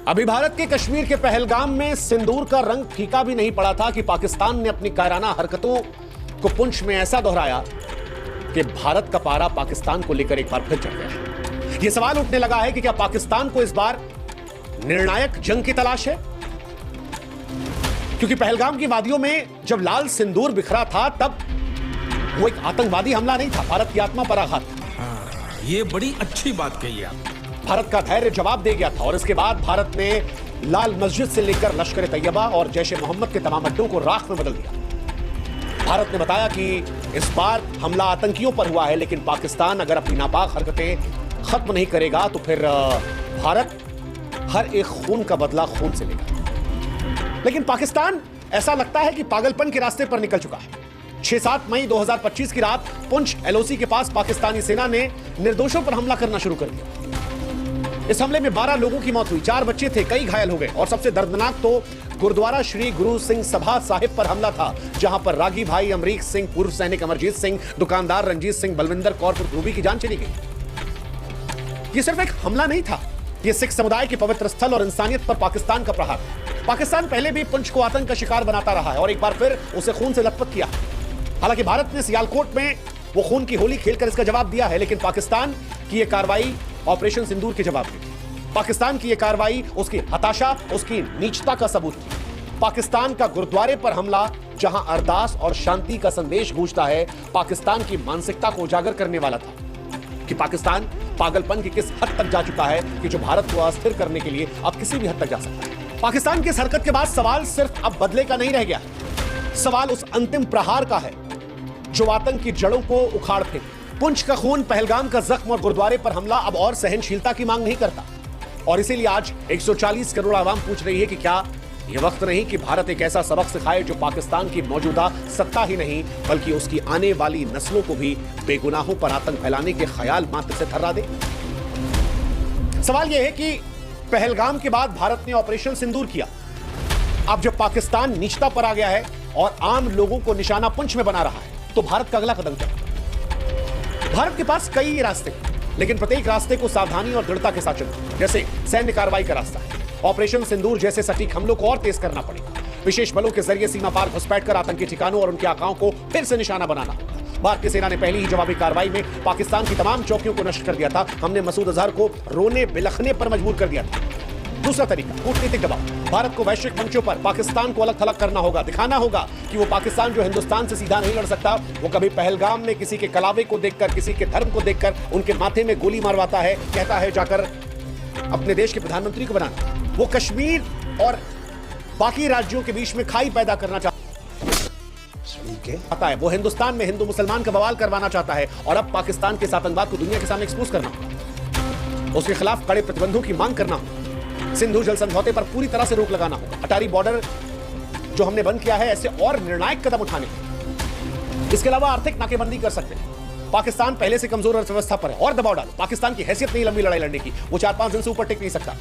अभी भारत के कश्मीर के पहलगाम में सिंदूर का रंग फीका भी नहीं पड़ा था कि पाकिस्तान ने अपनी कायराना हरकतों को पुंछ में ऐसा दोहराया कि भारत का पारा पाकिस्तान को लेकर एक बार फिर चढ़ गया। यह सवाल उठने लगा है कि क्या पाकिस्तान को इस बार निर्णायक जंग की तलाश है? क्योंकि पहलगाम की वादियों में जब लाल सिंदूर बिखरा था तब वो एक आतंकवादी हमला नहीं था, भारत की आत्मा पर आघात था। ये बड़ी अच्छी बात कही आप। भारत का धैर्य जवाब दे गया था और इसके बाद भारत ने लाल मस्जिद से लेकर लश्कर तैयबा और जैश ए मोहम्मद के तमाम अड्डों को राख में बदल दिया। भारत ने बताया कि इस बार हमला आतंकियों पर हुआ है, लेकिन पाकिस्तान अगर अपनी नापाक हरकतें खत्म नहीं करेगा तो फिर भारत हर एक खून का बदला खून से लेगा। लेकिन पाकिस्तान ऐसा लगता है कि पागलपन के रास्ते पर निकल चुका है। 6-7 मई 2025 की रात पुंछ एलओसी के पास पाकिस्तानी सेना ने निर्दोषों पर हमला करना शुरू कर दिया। इस हमले में 12 लोगों की मौत हुई, 4 बच्चे थे, कई घायल हो गए और सबसे दर्दनाक तो गुरुद्वारा श्री गुरु सिंह सभा साहिब पर हमला था, जहां पर रागी भाई अमरीक सिंह, पूर्व सैनिक अमरजीत सिंह, दुकानदार रंजीत सिंह, बलविंदर कौर रूबी की जान चली गई। यह सिर्फ एक हमला नहीं था, यह सिख समुदाय के पवित्र स्थल और इंसानियत पर पाकिस्तान का प्रहार। पाकिस्तान पहले भी पुंछ को आतंक का शिकार बनाता रहा है और एक बार फिर उसे खून से लथपथ किया। हालांकि भारत ने सियालकोट में वो खून की होली खेलकर इसका जवाब दिया है, लेकिन पाकिस्तान की यह कार्रवाई ऑपरेशन सिंदूर के जवाब में थी। पाकिस्तान की यह कार्रवाई उसकी हताशा, उसकी नीचता का सबूत थी। पाकिस्तान का गुरुद्वारे पर हमला, जहां अरदास और शांति का संदेश गूंजता है, पाकिस्तान की मानसिकता को उजागर करने वाला था कि पाकिस्तान पागलपन की किस हद तक जा चुका है कि जो भारत को अस्थिर करने के लिए अब किसी भी हद तक जा सकता है। पाकिस्तान की इस हरकत के बाद सवाल सिर्फ अब बदले का नहीं रह गया, सवाल उस अंतिम प्रहार का है जो आतंक की जड़ों को उखाड़ फेंके। पुंछ का खून, पहलगाम का जख्म और गुरुद्वारे पर हमला अब और सहनशीलता की मांग नहीं करता और इसीलिए आज 140 करोड़ आवाम पूछ रही है कि क्या यह वक्त नहीं कि भारत एक ऐसा सबक सिखाए जो पाकिस्तान की मौजूदा सत्ता ही नहीं बल्कि उसकी आने वाली नस्लों को भी बेगुनाहों पर आतंक फैलाने के ख्याल मात्र से थर्रा दे। सवाल यह है कि पहलगाम के बाद भारत ने ऑपरेशन सिंदूर किया। अब जब पाकिस्तान नीचता पर आ गया है और आम लोगों को निशाना पुंछ में बना रहा है, तो भारत का अगला कदम क्या? भारत के पास कई रास्ते, लेकिन प्रत्येक रास्ते को सावधानी और दृढ़ता के साथ चलना। जैसे सैन्य कार्रवाई का रास्ता है, ऑपरेशन सिंदूर जैसे सटीक हमलों को और तेज करना पड़ेगा। विशेष बलों के जरिए सीमा पार घुसपैठ कर आतंकी ठिकानों और उनके आकाओं को फिर से निशाना बनाना होगा। भारतीय सेना ने पहली ही जवाबी कार्रवाई में पाकिस्तान की तमाम चौकियों को नष्ट कर दिया था। हमने मसूद अजहर को रोने बिलखने पर मजबूर कर दिया था। दूसरा तरीका, कूटनीतिक दबाव। भारत को वैश्विक मंचों पर पाकिस्तान को अलग थलग करना होगा, दिखाना होगा कि वो पाकिस्तान जो हिंदुस्तान से सीधा नहीं लड़ सकता, वो कभी पहलगाम में किसी के कलावे को देखकर, किसी के धर्म को देखकर उनके माथे में गोली मारवाता है, कहता है जाकर अपने देश के प्रधानमंत्री को बनाना। वो कश्मीर और बाकी राज्यों के बीच में खाई पैदा करना चाहता है। वो हिंदुस्तान में हिंदू मुसलमान का बवाल करवाना चाहता है और अब पाकिस्तान के आतंकवाद को दुनिया के सामने एक्सपोज करना होगा। उसके खिलाफ कड़े प्रतिबंधों की मांग करना होगा। सिंधु जल समझौते पर पूरी तरह से रोक लगाना होगा। अटारी बॉर्डर जो हमने बंद किया है, ऐसे और निर्णायक कदम उठाने। इसके अलावा आर्थिक नाकेबंदी कर सकते हैं। पाकिस्तान पहले से कमजोर अर्थव्यवस्था पर है और दबाव डालो। पाकिस्तान की हैसियत नहीं लंबी लड़ाई लड़ने की, वो 4-5 दिन से ऊपर टिक नहीं सकता।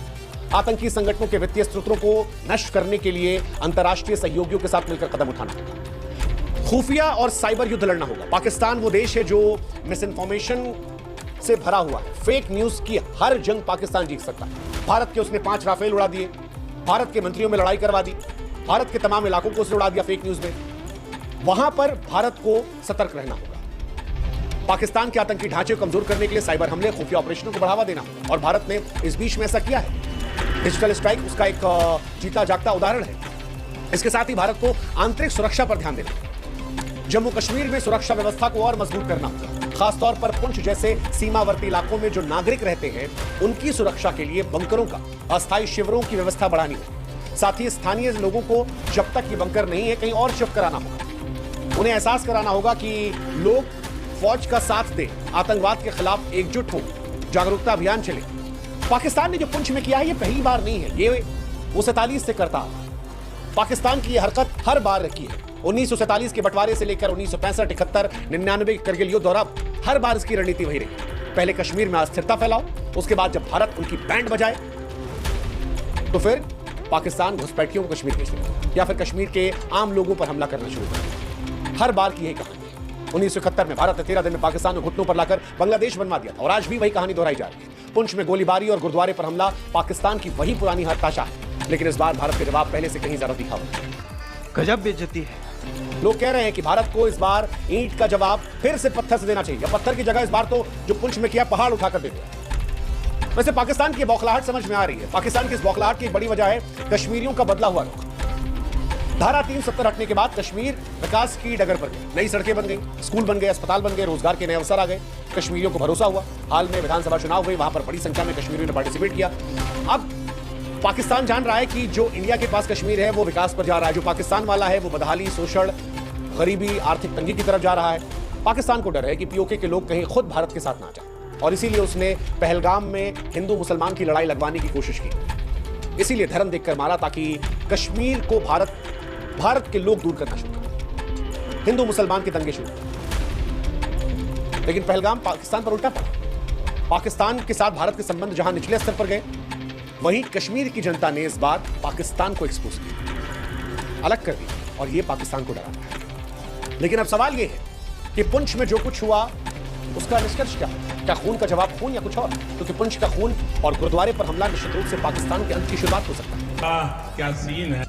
आतंकी संगठनों के वित्तीय स्रोतों को नष्ट करने के लिए अंतर्राष्ट्रीय सहयोगियों के साथ मिलकर कदम उठाना होगा। खुफिया और साइबर युद्ध लड़ना होगा। पाकिस्तान वो देश है जो मिस इन्फॉर्मेशन से भरा हुआ है। फेक न्यूज की हर जंग पाकिस्तान जीत सकता है। भारत के उसने 5 राफेल उड़ा दिए, भारत के मंत्रियों में लड़ाई करवा दी, भारत के तमाम इलाकों को उसने उड़ा दिया फेक न्यूज में। वहां पर भारत को सतर्क रहना होगा। पाकिस्तान के आतंकी ढांचे को कमजोर करने के लिए साइबर हमले, खुफिया ऑपरेशनों को बढ़ावा देना होगा और भारत ने इस बीच में ऐसा किया है। डिजिटल स्ट्राइक उसका एक जीता जागता उदाहरण है। इसके साथ ही भारत को आंतरिक सुरक्षा पर ध्यान देना होगा। जम्मू कश्मीर में सुरक्षा व्यवस्था को और मजबूत करना होगा। खासतौर पर पुंछ जैसे सीमावर्ती इलाकों में जो नागरिक रहते हैं, उनकी सुरक्षा के लिए बंकरों का, अस्थायी शिविरों की व्यवस्था बढ़ानी होगी। साथ ही स्थानीय लोगों को जब तक ये बंकर नहीं है कहीं और शिफ्ट कराना होगा। उन्हें एहसास कराना होगा कि लोग फौज का साथ दें, आतंकवाद के खिलाफ एकजुट हो, जागरूकता अभियान चले। पाकिस्तान ने जो पुंछ में किया है, ये पहली बार नहीं है, ये वो 47 से करता है। पाकिस्तान की यह हरकत हर बार रखी है। 1947 के बंटवारे से लेकर 1965, 71, 99 करगिल युद्ध और अब हर बार इसकी रणनीति वही रही। पहले कश्मीर में अस्थिरता फैलाओ, उसके बाद जब भारत उनकी बैंड बजाए तो फिर पाकिस्तान घुसपैठियों को कश्मीर भेज देगा या फिर कश्मीर के आम लोगों पर हमला करना शुरू कर। हर बार की यही कहानी है। 1971 में भारत ने 13 दिन में पाकिस्तान को घुटनों पर लाकर बांग्लादेश बनवा दिया था और आज भी वही कहानी दोहराई जा रही है। पुंछ में गोलीबारी और गुरुद्वारे पर हमला पाकिस्तान की वही पुरानी हताशा है, लेकिन इस बार भारत का जवाब पहले से कहीं ज्यादा तीखा हुआ। गजब बेइज्जती है। लोग कह रहे हैं कि भारत को इस बार ईंट का जवाब फिर से पत्थर से देना चाहिए, या पत्थर की जगह इस बार तो जो पुंछ में किया पहाड़ उठाकर दे दिया। वैसे पाकिस्तान की बौखलाहट समझ में आ रही है। पाकिस्तान की इस बौखलाहट की एक बड़ी वजह है कश्मीरियों का बदला हुआ रुख। धारा 370 हटने के बाद कश्मीर विकास की डगर पर गई, नई सड़कें बन गई, स्कूल बन गए, अस्पताल बन गए, रोजगार के नए अवसर आ गए, कश्मीरियों को भरोसा हुआ। हाल में विधानसभा चुनाव हुए, वहां पर बड़ी संख्या में कश्मीरियों ने पार्टिसिपेट किया। अब पाकिस्तान जान रहा है कि जो इंडिया के पास कश्मीर है वो विकास पर जा रहा है, जो पाकिस्तान वाला है वो बदहाली, शोषण, गरीबी, आर्थिक तंगी की तरफ जा रहा है। पाकिस्तान को डर है कि पीओके के लोग कहीं खुद भारत के साथ ना जाएं, और इसीलिए उसने पहलगाम में हिंदू मुसलमान की लड़ाई लगवाने की कोशिश की। इसीलिए धर्म देखकर मारा, ताकि कश्मीर को भारत के लोग दूर करना शुरू करें, हिंदू मुसलमान के दंगे शुरू करें। लेकिन पहलगाम पाकिस्तान पर उल्टा पड़ा। पाकिस्तान के साथ भारत के संबंध जहां निचले स्तर पर गए, वहीं कश्मीर की जनता ने इस बार पाकिस्तान को एक्सपोज किया, अलग कर दिया, और यह पाकिस्तान को डराना है। लेकिन अब सवाल यह है कि पुंछ में जो कुछ हुआ उसका निष्कर्ष क्या है? क्या खून का जवाब खून या कुछ और? क्योंकि पुंछ का खून और गुरुद्वारे पर हमला निश्चित रूप से पाकिस्तान के अंत की शुरुआत हो सकता है। क्या सीन है।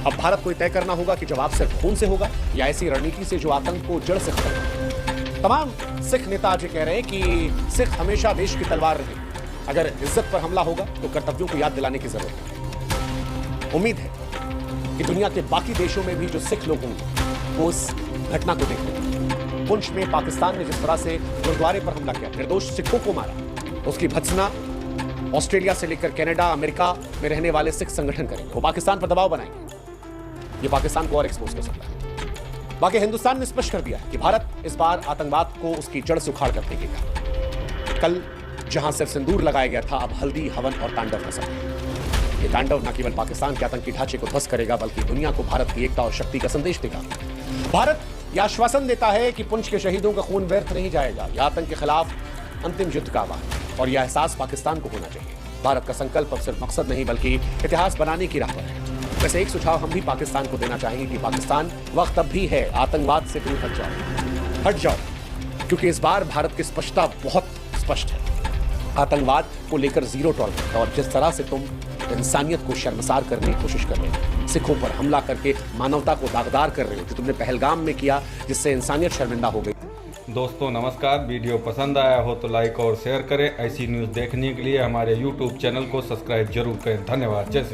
अब भारत को तय करना होगा कि जवाब सिर्फ खून से होगा या ऐसी रणनीति से जो आतंक को जड़ से खत्म करे। तमाम सिख नेता आज कह रहे हैं कि सिख हमेशा देश की तलवार रहे। अगर इज्जत पर हमला होगा तो कर्तव्यों को याद दिलाने की जरूरत है। उम्मीद है कि दुनिया के बाकी देशों में भी जो सिख लोग होंगे वो इस घटना को देखेंगे। पुंछ में पाकिस्तान ने जिस तरह से गुरुद्वारे पर हमला किया, निर्दोष सिखों को मारा, उसकी भत्सना ऑस्ट्रेलिया से लेकर कनाडा, अमेरिका में रहने वाले सिख संगठन करेंगे। वो पाकिस्तान पर दबाव बनाएंगे। ये पाकिस्तान को और एक्सपोज कर सकता है। बाकी हिंदुस्तान ने स्पष्ट कर दिया है कि भारत इस बार आतंकवाद को उसकी जड़ से उखाड़ कर फेंकेगा। कल जहां सिर्फ सिंदूर लगाया गया था, अब हल्दी, हवन और तांडव का समय। ये तांडव न केवल पाकिस्तान के आतंकी ढांचे को ध्वस्त करेगा, बल्कि दुनिया को भारत की एकता और शक्ति का संदेश देगा। भारत यह आश्वासन देता है कि पुंछ के शहीदों का खून व्यर्थ नहीं जाएगा। यह आतंक के खिलाफ अंतिम युद्ध का आह्वान है, और यह एहसास पाकिस्तान को होना चाहिए। भारत का संकल्प अब सिर्फ मकसद नहीं बल्कि इतिहास बनाने की राह पर है। वैसे एक सुझाव हम भी पाकिस्तान को देना चाहेंगे कि पाकिस्तान, वक्त अब भी है, आतंकवाद से दूर हट जाओ, क्योंकि इस बार भारत की स्पष्टता बहुत स्पष्ट है। आतंकवाद को लेकर जीरो टॉलरेंस, और जिस तरह से तुम इंसानियत को शर्मसार करने की कोशिश कर रहे हो, सिखों पर हमला करके मानवता को दागदार कर रहे हो, जो तुमने पहलगाम में किया जिससे इंसानियत शर्मिंदा हो गई। दोस्तों नमस्कार। वीडियो पसंद आया हो तो लाइक और शेयर करें। ऐसी न्यूज़ देखने के लिए हमारे YouTube चैनल को सब्सक्राइब जरूर करें। धन्यवाद। जय श्री